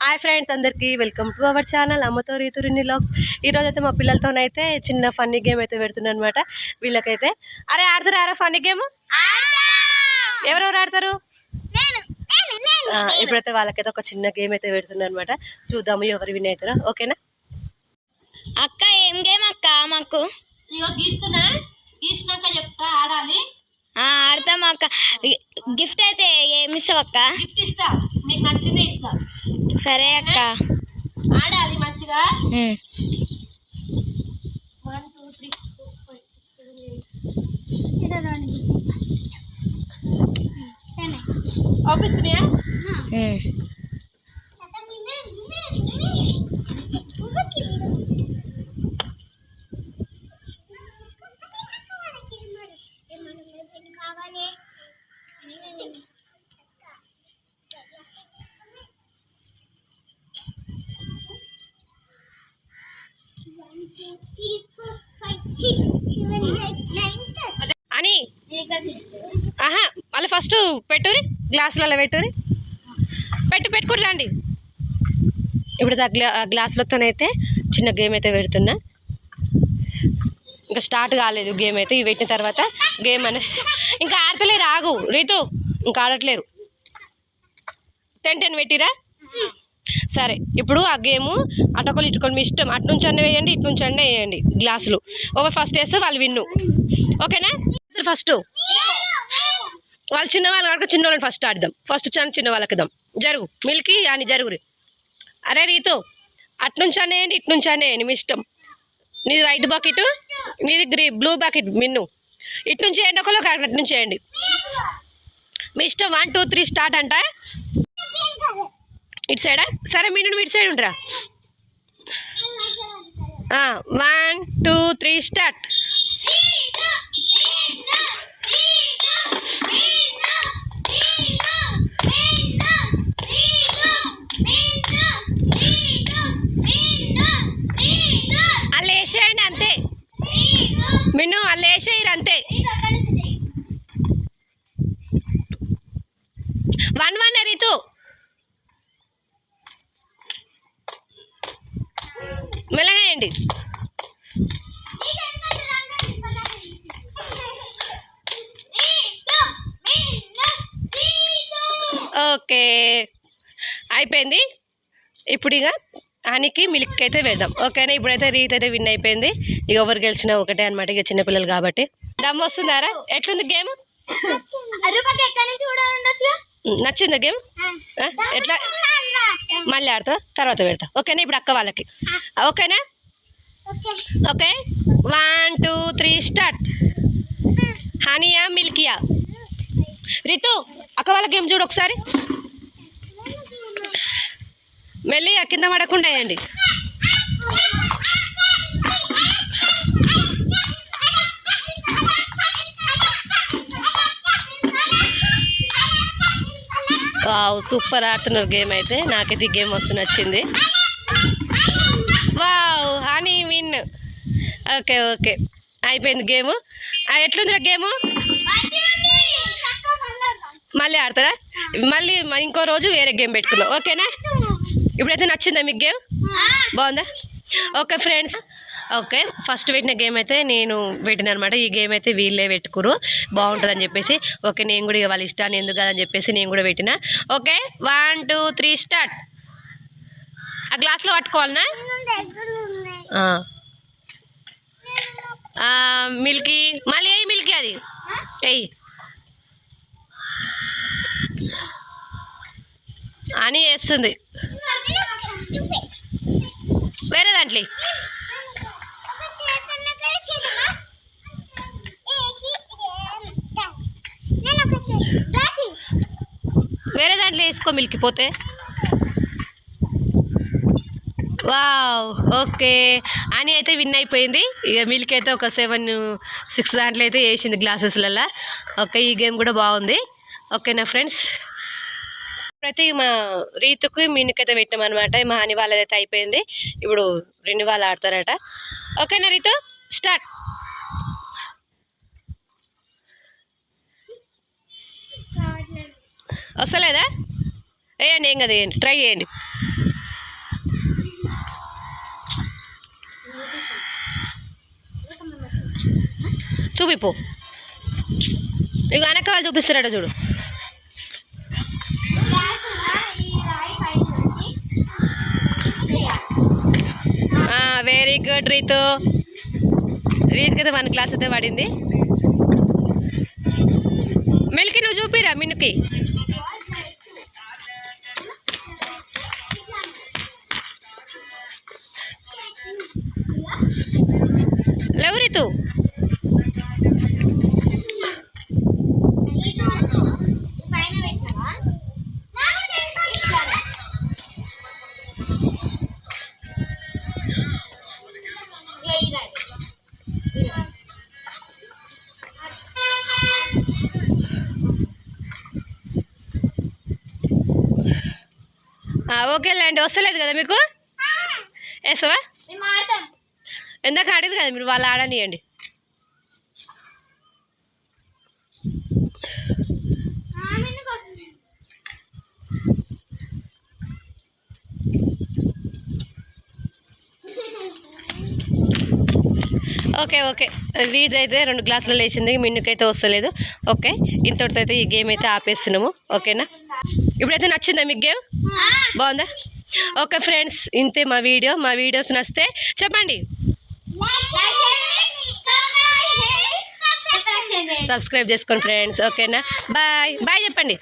Hi friends అందరికీ welcome to our channel అమ్మతో Ritu రిన్ని vlogs. ఈరోజు అయితే మా పిల్లలతోనైతే చిన్న ఫన్నీ గేమ్ అయితే పెడుతున్నా అనమాట. వీళ్ళకైతే అరే ఆడతారా ఫన్నీ గేమ్? ఎవరెవరు ఆడతారు? ఇప్పుడైతే వాళ్ళకైతే ఒక చిన్న గేమ్ అయితే పెడుతున్నా అనమాట. చూద్దాము ఎవరు విన్ అవుతారో. ఓకేనా అక్క? ఏం గేమ్ అక్క? మాకు గీసినాక చెప్తా, ఆడాలి. ఆడతాం అక్క. గిఫ్ట్ అయితే ఏమి ఇస్తావు అక్క? గిఫ్ట్ ఇస్తా, నీకు నచ్చిందే ఇస్తా. సరే అక్క, ఆడాలి మంచిగా. 1 2 3 4 5 6 ఆఫీసునియా. అని ఆహా మళ్ళీ ఫస్ట్ పెట్టురి, గ్లాసులలో పెట్టురి, పెట్టుకుని రండి. ఇప్పుడు గ్లాసులతోనైతే చిన్న గేమ్ అయితే పెడుతున్నా. ఇంకా స్టార్ట్ కాలేదు గేమ్ అయితే. ఇవి పెట్టిన తర్వాత గేమ్ అనేది ఇంకా ఆడతలేరు. ఆగు రీతు, ఇంకా ఆడట్లేరు. 10 పెట్టిరా? సరే, ఇప్పుడు ఆ గేము అటొకరు ఇటుకలు మీ ఇష్టం. అటు నుంచి అన్నీ వేయండి, ఇటు నుంచి అన్నీ వేయండి. గ్లాసులు ఓవర్ ఫస్ట్ వేస్తే వాళ్ళు విన్ను. ఓకేనా? ఫస్ట్ వాళ్ళు చిన్నవాళ్ళు కనుక చిన్న వాళ్ళని ఫస్ట్ ఆడదాం. ఫస్ట్ చిన్న వాళ్ళకి ఇద్దాం. జరుగు మిల్కి అని జరుగురి. అరే రీతు, అటు నుంచి అనేయండి, ఇటు నుంచి అనేయండి, మీ ఇష్టం. నీది వైట్ బకెట్, నీది బ్లూ బకెట్. మిన్ను ఇటు నుంచి వేయండి, ఒకళ్ళు అటు నుంచి వేయండి, మీ ఇష్టం. 1 2 3 స్టార్ట్ అంట. ఇటు సైడా? సరే మిన్ను ఇటు సైడ్ ఉండరా. 1 2 3 స్టార్ట్. అలా వేసేయండి అంతే. మిన్ను అలా వేసేయరు అంతే. 1 రీతు. మెల్లగాయండి. ఓకే అయిపోయింది. ఇప్పుడు ఇక హనీకి మిల్క్ అయితే వేద్దాం. ఓకేనా? ఇప్పుడైతే రీత్ అయితే విన్ అయిపోయింది. ఇక ఎవరు గెలిచినా ఒకటే అనమాట, ఇక చిన్నపిల్లలు కాబట్టి. దమ్ వస్తుందారా? ఎట్లుంది గేమ్? నచ్చిందా గేమ్? ఎట్లా మళ్ళీ ఆడతా, తర్వాత పెడతా. ఓకేనా? ఇప్పుడు అక్క వాళ్ళకి. ఓకేనా? Okay 1 2 3 start. హనీయా మిల్కియా? రితు, అక్క వాళ్ళ గేమ్ చూడు ఒకసారి. మెల్లిగా కింద పడకుండా వేయండి. వావ్, సూపర్ ఆడుతున్నారు గేమ్ అయితే. నాకైతే ఈ గేమ్ మస్తు నచ్చింది. Wow, honey win. Okay okay అయిపోయింది గేము. ఎట్లుందిరా గేము? మళ్ళీ ఆడతారా? మళ్ళీ ఇంకో రోజు వేరే గేమ్ పెట్టుకుందాం. ఓకేనా? ఇప్పుడైతే నచ్చిందా మీకు గేమ్? బాగుందా? ఓకే ఫ్రెండ్స్, ఓకే ఫస్ట్ పెట్టిన గేమ్ అయితే నేను పెట్టిన అనమాట. ఈ గేమ్ అయితే వీళ్ళే పెట్టుకురు, బాగుంటుందని చెప్పేసి. ఓకే, నేను కూడా ఇక వాళ్ళ ఇష్టాన్ని ఎందుకు కదని చెప్పేసి నేను కూడా పెట్టిన. Okay 1 2 3 start. ఆ గ్లాస్లో పట్టుకోవాలనా? మిల్కీ మళ్ళీ వేయి. మిల్కీ అది వేయి అని వేస్తుంది. వేరే దాంట్లో వేసుకో మిల్కిపోతే. వావ్, ఓకే అని అయితే విన్ అయిపోయింది. ఇక మిల్క్ అయితే ఒక 7 6 దాంట్లో అయితే వేసింది గ్లాసెస్లలో. ఓకే, ఈ గేమ్ కూడా బాగుంది. ఓకేనా ఫ్రెండ్స్? ఇప్పుడైతే మా రీతుకి మీనికైతే పెట్టామన్నమాట. మా హనీ వాళ్ళదైతే అయిపోయింది. ఇప్పుడు రెండు వాళ్ళు ఆడతారట. ఓకేనా రీతు? స్టార్ట్. వస్తలేదా? వేయండి, ఏం కదా, వేయండి, ట్రై చేయండి. చూపిపో, ఇక వెనక వాళ్ళు చూపిస్తారట చూడు. Very good Ritu. రీతుకి అయితే 1 క్లాస్ అయితే పడింది. మిల్కి నువ్వు చూపిరా మిన్నుకి. లేవు రీతు. ఓకేలేండి, వస్తలేదు కదా మీకు, వేసావా? ఎందాక ఆడారు కదా మీరు, వాళ్ళు ఆడనియండి. ఓకే ఓకే, రీజ్ అయితే 2 గ్లాసులు లేచింది, మిన్నుకైతే వస్తలేదు. ఓకే, ఇంతటితో అయితే ఈ గేమ్ అయితే ఆపేస్తున్నాము. ఓకేనా, ఇప్పుడైతే నచ్చిందా మీకు గేమ్? బాగుందా? ఓకే ఫ్రెండ్స్, ఇంతే మా వీడియోస్ నచ్చితే చెప్పండి, సబ్స్క్రైబ్ చేసుకోండి ఫ్రెండ్స్. ఓకేనా, బాయ్ బాయ్ చెప్పండి.